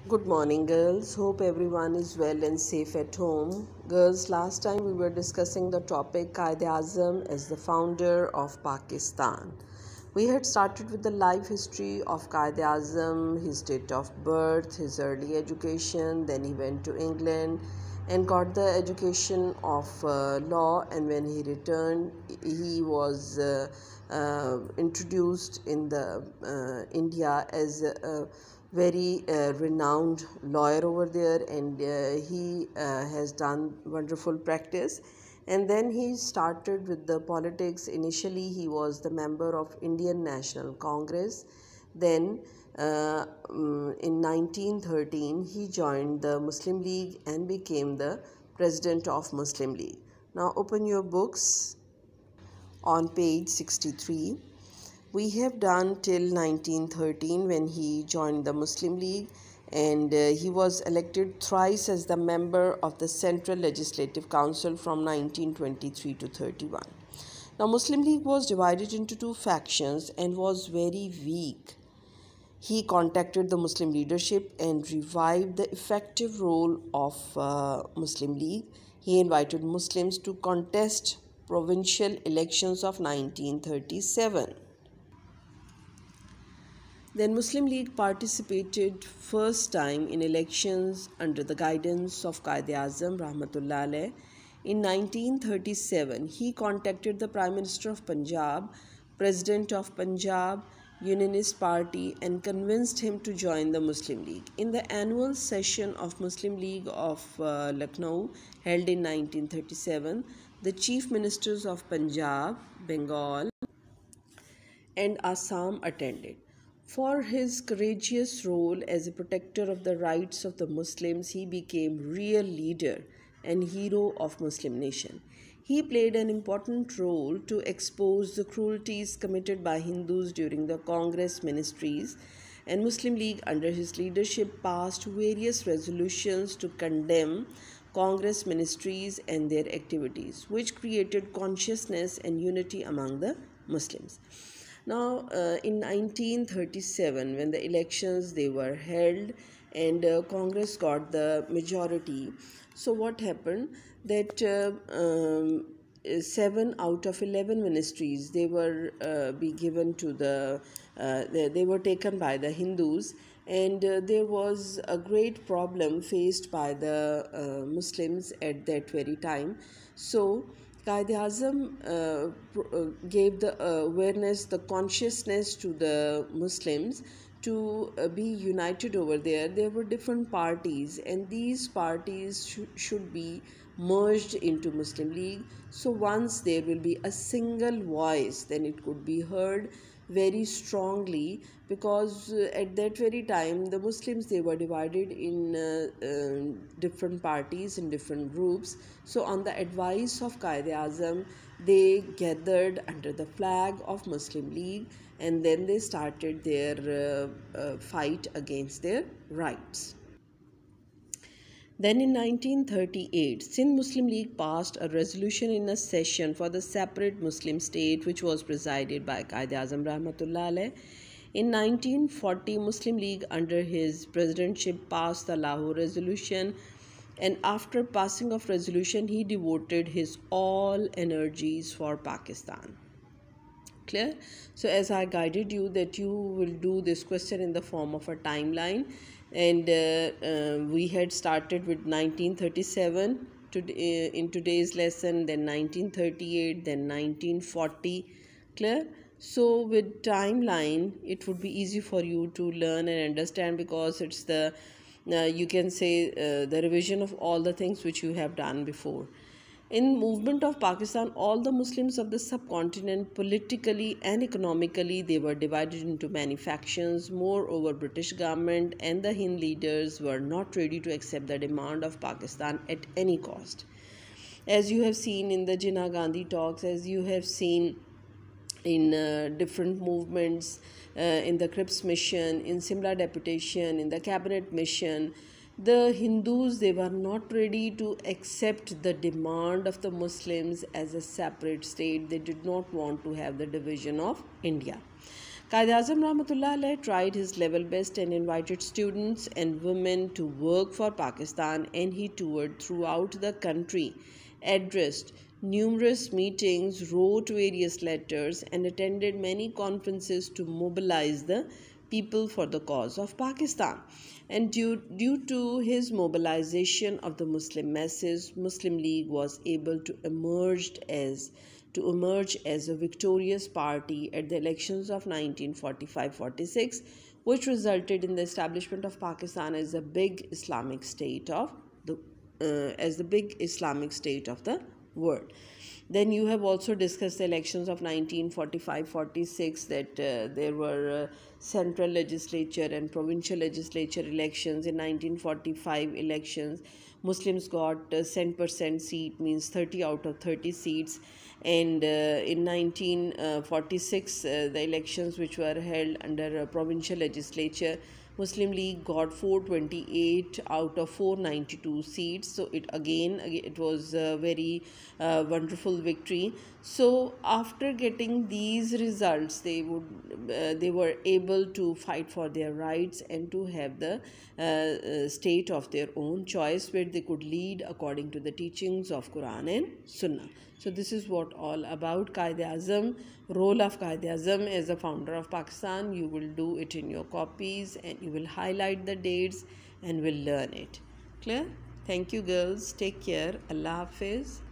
Good morning, girls. Hope everyone is well and safe at home. Girls, last time we were discussing the topic Quaid-e-Azam as the founder of Pakistan. We had started with the life history of Quaid-e-Azam, his date of birth, his early education, then he went to England and got the education of law, and when he returned, he was introduced in the India as a very renowned lawyer over there, and he has done wonderful practice. And then he started with the politics. Initially he was the member of Indian National Congress. Then in 1913 he joined the Muslim League and became the president of Muslim League. Now open your books on page 63. We have done till 1913 when he joined the Muslim League, and he was elected thrice as the member of the Central Legislative Council from 1923 to 31. Now Muslim League was divided into two factions and was very weak. He contacted the Muslim leadership and revived the effective role of Muslim League. He invited Muslims to contest provincial elections of 1937. Then Muslim League participated first time in elections under the guidance of Quaid-e-Azam Rahmatullah Alayh. In 1937, he contacted the Prime Minister of Punjab, President of Punjab Unionist Party, and convinced him to join the Muslim League. In the annual session of Muslim League of Lucknow held in 1937, the Chief Ministers of Punjab, Bengal, and Assam attended. For his courageous role as a protector of the rights of the Muslims, he became real leader and hero of Muslim nation. He played an important role to expose the cruelties committed by Hindus during the Congress ministries, and Muslim League under his leadership passed various resolutions to condemn Congress ministries and their activities, which created consciousness and unity among the Muslims. Now, in 1937, when the elections they were held and Congress got the majority, so what happened that 7 out of 11 ministries they were be given to they were taken by the Hindus, and there was a great problem faced by the Muslims at that very time. So Quaid-e-Azam gave the awareness, the consciousness to the Muslims to be united over there. There were different parties, and these parties should be merged into Muslim League. So once there will be a single voice, then it could be heard very strongly, because at that very time the Muslims they were divided in different parties, in different groups. So on the advice of Quaid-e-Azam, they gathered under the flag of Muslim League, and then they started their fight against their rights. Then in 1938, Sindh Muslim League passed a resolution in a session for the separate Muslim state, which was presided by Quaid-e-Azam Rahmatullah Alayh. In 1940, Muslim League under his presidentship passed the Lahore resolution, and after passing of resolution, he devoted his all energies for Pakistan. Clear? So as I guided you that you will do this question in the form of a timeline, and we had started with 1937 in today's lesson, then 1938, then 1940. Clear? So with timeline it would be easy for you to learn and understand, because it's the you can say the revision of all the things which you have done before. In movement of Pakistan, all the Muslims of the subcontinent, politically and economically, they were divided into many factions. Moreover, British government and the Hind leaders were not ready to accept the demand of Pakistan at any cost. As you have seen in the Jinnah Gandhi talks, as you have seen in different movements, in the Cripps mission, in Simla deputation, in the cabinet mission, the Hindus they were not ready to accept the demand of the Muslims as a separate state. They did not want to have the division of India. Quaid-e-Azam Rahmatullah Alayh tried his level best and invited students and women to work for Pakistan, and he toured throughout the country, addressed numerous meetings, wrote various letters, and attended many conferences to mobilize the people for the cause of Pakistan. And due to his mobilization of the Muslim masses, Muslim League was able to emerge as a victorious party at the elections of 1945-46, which resulted in the establishment of Pakistan as a big Islamic state of the world. Then you have also discussed the elections of 1945-46, that there were central legislature and provincial legislature elections. In 1945 elections, Muslims got 10% seat, means 30 out of 30 seats. And in 1946, the elections which were held under provincial legislature, Muslim League got 428 out of 492 seats. So it was a very wonderful victory. So after getting these results, they were able to fight for their rights and to have the state of their own choice, where they could lead according to the teachings of Quran and Sunnah. So this is what all about Quaid-e-Azam, role of Quaid-e-Azam as the founder of Pakistan. You will do it in your copies and you will highlight the dates and will learn it. Clear? Thank you girls. Take care. Allah Hafiz.